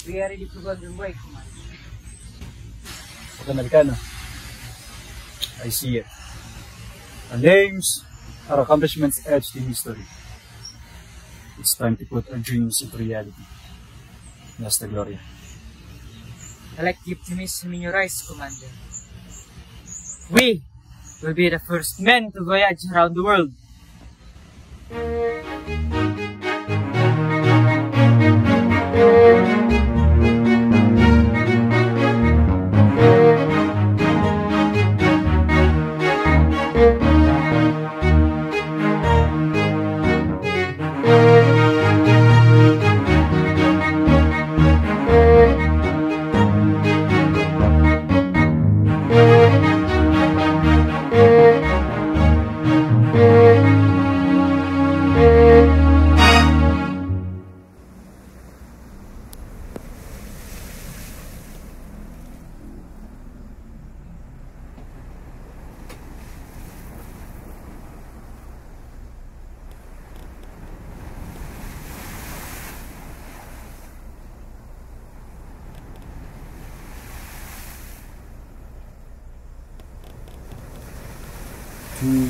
We are ready to go on the way, Commander. Americano. I see it. Our names, our accomplishments etched in history. It's time to put our dreams into reality. Yes, the Gloria. I like the optimism in your eyes, Commander. We will be the first men to voyage around the world.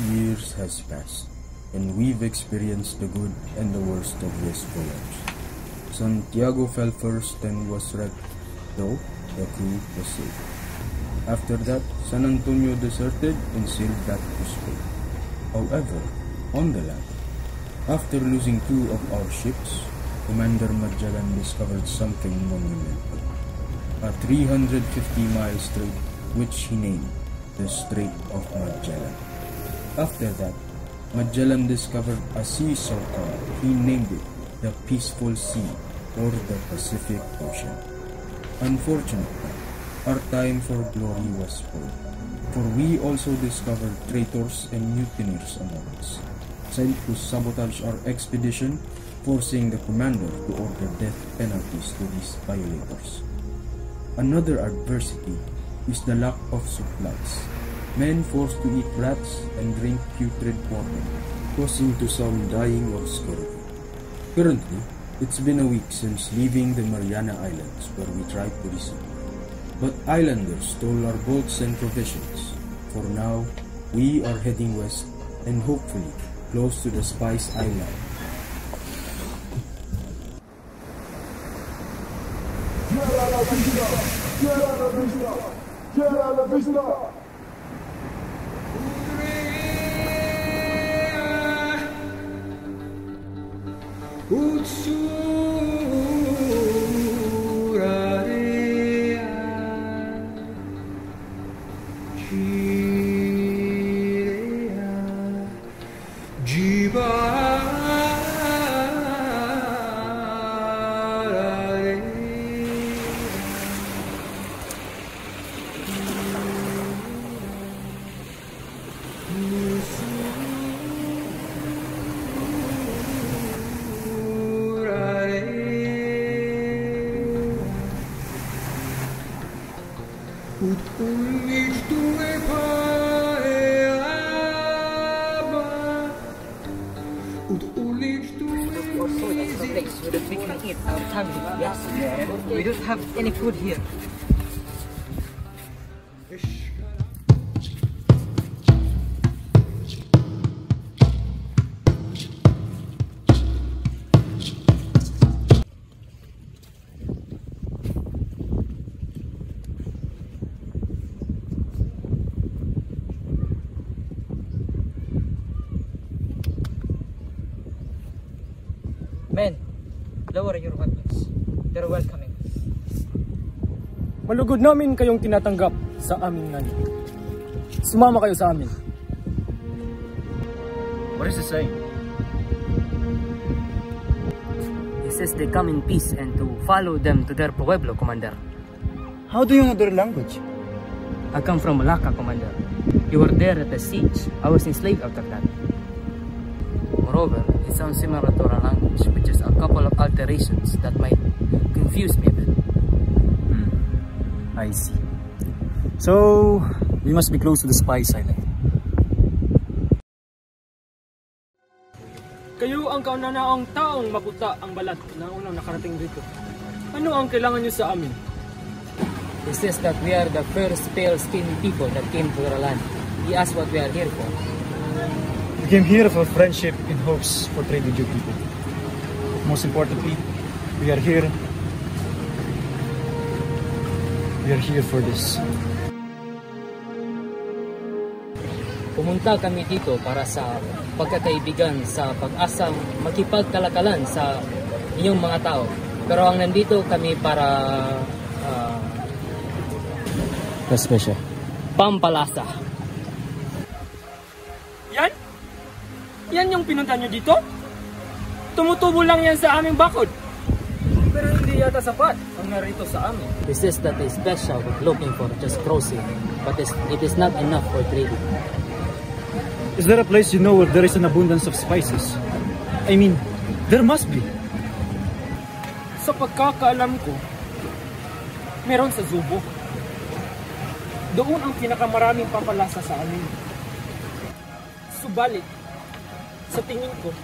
Years has passed, and we've experienced the good and the worst of this voyage. Santiago fell first and was wrecked, though the crew was saved. After that, San Antonio deserted and sailed back to Spain. However, on the land, after losing 2 of our ships, Commander Magellan discovered something monumental. A 350-mile strait which he named the Strait of Magellan. After that, Magellan discovered a sea circle. He named it the Peaceful Sea or the Pacific Ocean. Unfortunately, our time for glory was spoiled, for we also discovered traitors and mutineers among us, sent to sabotage our expedition, forcing the commander to order death penalties to these violators. Another adversity is the lack of supplies. Men forced to eat rats and drink putrid water, causing to some dying of scurvy. Currently, it's been a week since leaving the Mariana Islands where we tried to resupply. But islanders stole our boats and provisions. For now, we are heading west and hopefully close to the Spice Island. We don't have any food here. Men, lower your weapons. They're welcoming. Malugod namin kayong tinatanggap sa aming langit. Sumama kayo sa amin. What is it saying? It says they come in peace and to follow them to their pueblo, Commander. How do you know their language? I come from Malacca, Commander. You were there at the siege. I was enslaved after that. Moreover, it sounds similar to our language, with just a couple of alterations that might confuse me a bit. I see. So, we must be close to the Spice Island. Kayo ang kaunanaong taong maputa ang balat na unang nakarating dito. Ano ang kailangan niyo sa amin? He says that we are the first pale-skinned people that came to the land. He asked what we are here for. We came here for friendship in hopes for trade with you people. But most importantly, we are here for this. Pumunta kami dito para sa pagkakaibigan sa pag-asang makipagkalakalan sa inyong mga tao. Pero ang nandito kami para Respecia. pampalasa. Yan? Yan yung pinunta nyo dito? Tumutubo lang yan sa aming bakod. Pero hindi yata sapat ang narito sa amin. He says that is special with looking for just crossing, but it is not enough for trading. Is there a place you know where there is an abundance of spices? I mean, there must be. Sa pagkakaalam ko, meron sa Zubo. Doon ang pinakamaraming pampalasa sa amin. Subalit, sa tingin ko,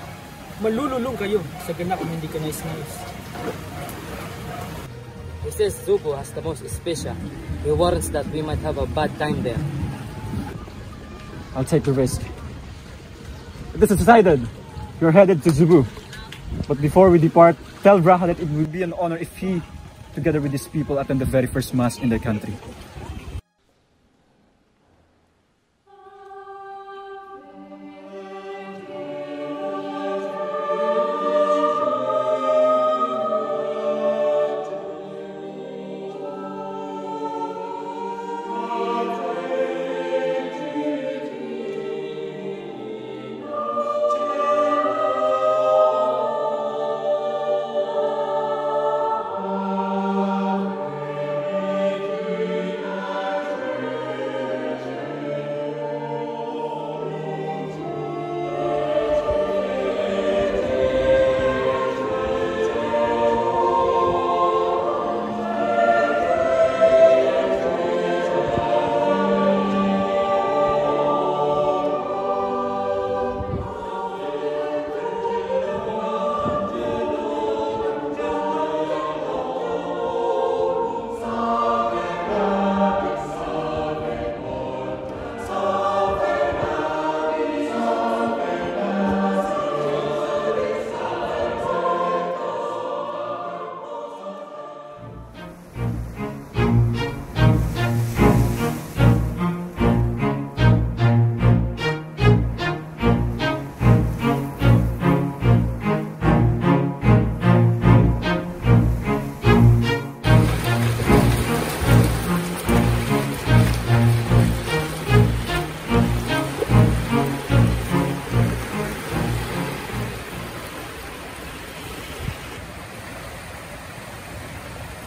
malululong kayo sa ganap na hindi ka nais-nais. He says Zubo has the most special. He warns that we might have a bad time there. I'll take the risk. This is decided. You're headed to Zubu. But before we depart, tell Braha that it would be an honor if he, together with his people, attend the very first mass in their country.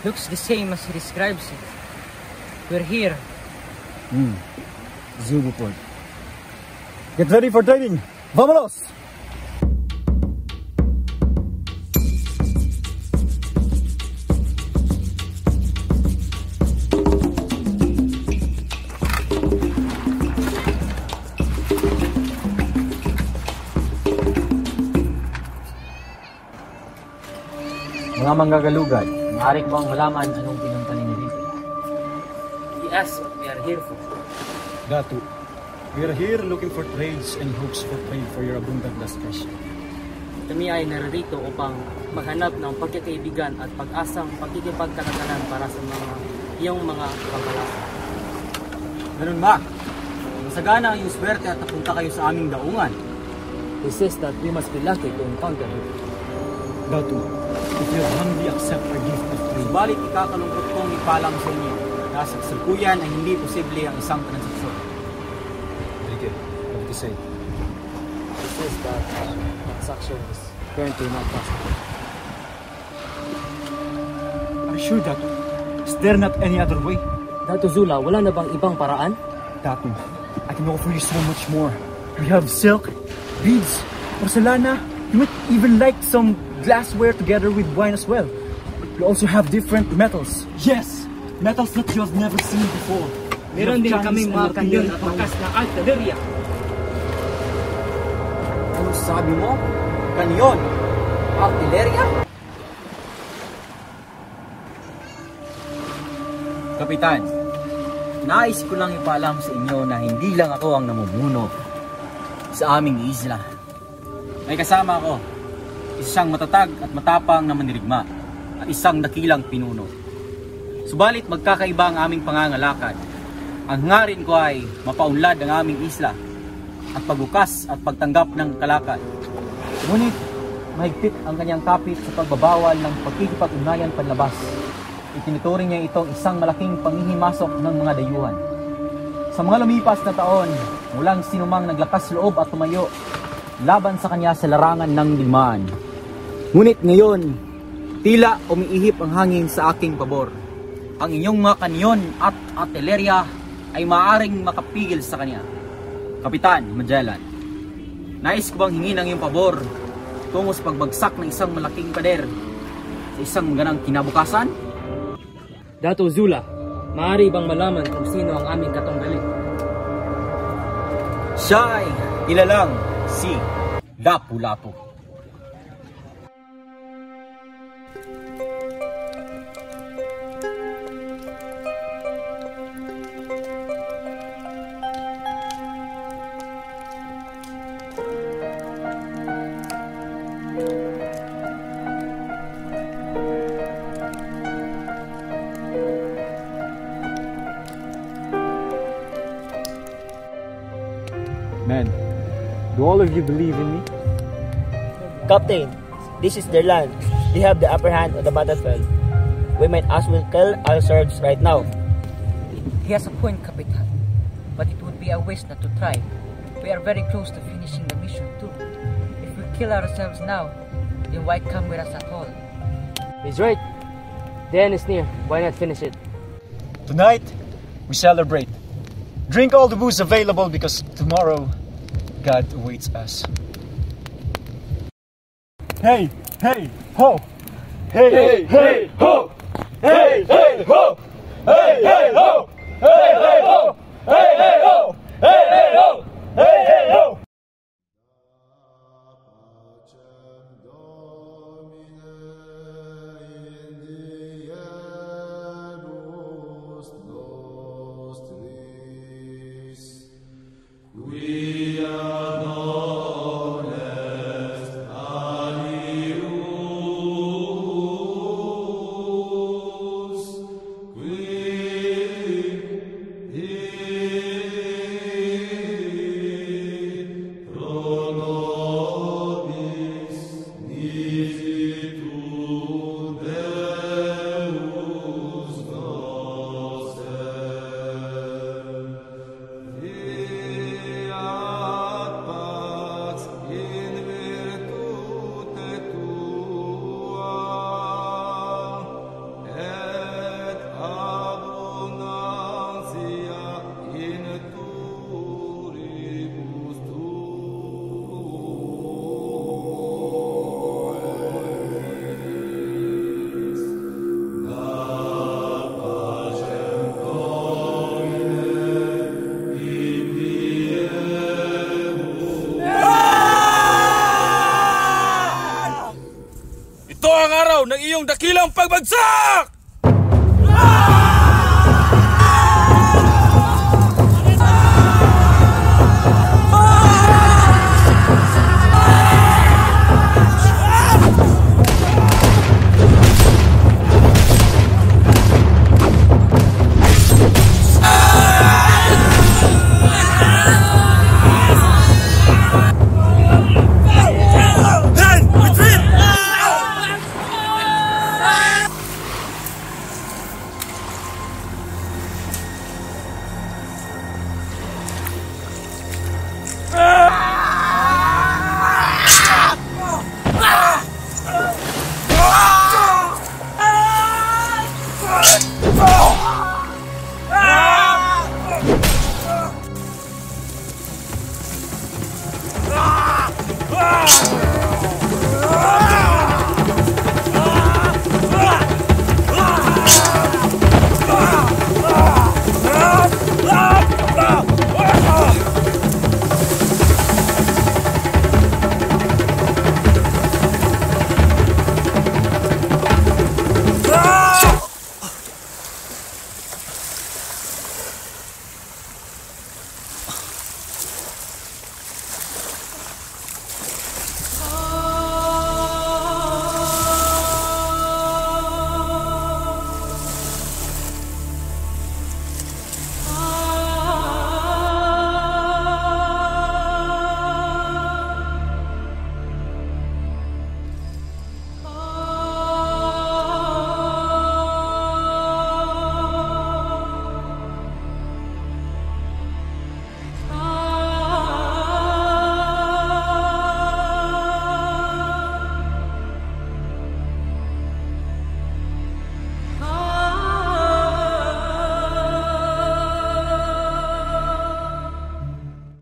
Looks the same as he describes it. We're here. Zubu Port. Get ready for trading. Vámonos! Mga manggagalugan, maaari ko bang malaman anong pinunta ninyo dito? He asked what we are here for. Datu, we are here looking for trades and hopes for trade for your abundant discretion. Kami ay narito upang maghanap ng pagkakaibigan at pag-asang pagkikipagkalagalan para sa iyong mga pampalasa. Ganun ba? Masagana ang iyong swerte at napunta kayo sa aming daungan. He says that we must be lucky to encounter him. Datu, if you humbly accept our gift of trade, Subalit ikakalungkot kong ipalam sa inyo na sa kasalukuyan ay hindi posible ang isang transaksyon. very good. What did you say? He says that transaction is currently not possible. Are you sure, Datu? Is there not any other way? Dato Zula, wala na bang ibang paraan? Datu, I can offer you so much more. We have silk, beads, porcelana. You might even like some glassware together with wine as well. We also have different metals. Yes! Metals that you have never seen before. Meron din kaming mga kanyon at bakas na artilleria. Ano sabi mo? Kanyon? Artilleria? Kapitan, nais ko lang ipaalam sa inyo na hindi lang ako ang namumuno sa aming isla. May kasama ako, isang matatag at matapang na mandirigma at isang dakilang pinuno. Subalit magkakaiba ang aming pangangalakad. Ang hangarin ko ay mapaunlad ang aming isla at pagbukas at pagtanggap ng kalakad. Ngunit mahigpit ang kanyang kapit sa pagbabawal ng pagkikipag-ugnayan panlabas. Itinuturing niya itong isang malaking panghihimasok ng mga dayuhan. Sa mga lumipas na taon, walang sinumang naglakas loob at tumayo laban sa kanya sa larangan ng digmaan. Ngunit ngayon, tila umiihip ang hangin sa aking pabor. Ang inyong mga kanyon at artilerya ay maaaring makapigil sa kanya. Kapitan Magellan, nais ko bang hingin ang iyong pabor tungo sa pagbagsak ng isang malaking pader sa isang maganang kinabukasan? Dato Zula, maaari bang malaman kung sino ang aming katunggali? Siya ay kilalang si Lapu-Lapu. Men, do all of you believe in me? Captain, this is their land. They have the upper hand on the battlefield. We might as well kill ourselves right now. He has a point, Kapitan. But it would be a waste not to try. We are very close to finishing the mission too. If we kill ourselves now, then why come with us at all? He's right. The end is near. Why not finish it? Tonight, we celebrate. Drink all the booze available because tomorrow, God awaits us. Hey, hey, ho! Hey, hey, hey, ho! Hey, hey, ho! Hey, hey, ho! Hey, hey, ho! Hey, hey, ho! Hey, hey, ho! Hey, hey, ho! Ito ang araw ng iyong dakilang pagbagsak!